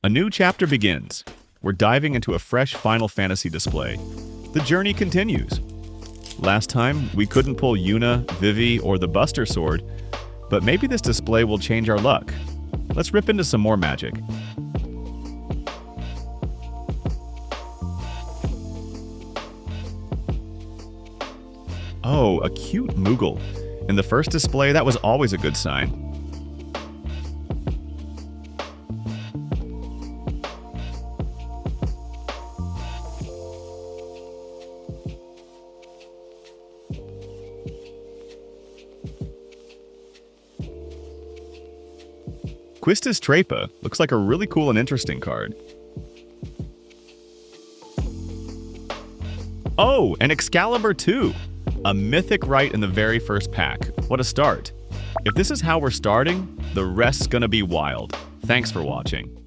A new chapter begins. We're diving into a fresh Final Fantasy display. The journey continues. Last time, we couldn't pull Yuna, Vivi, or the Buster Sword, but maybe this display will change our luck. Let's rip into some more magic. Oh, a cute Moogle. In the first display, that was always a good sign. Quistis Trapa looks like a really cool and interesting card. Oh, an Excalibur II! A Mythic right in the very first pack. What a start. If this is how we're starting, the rest's gonna be wild. Thanks for watching.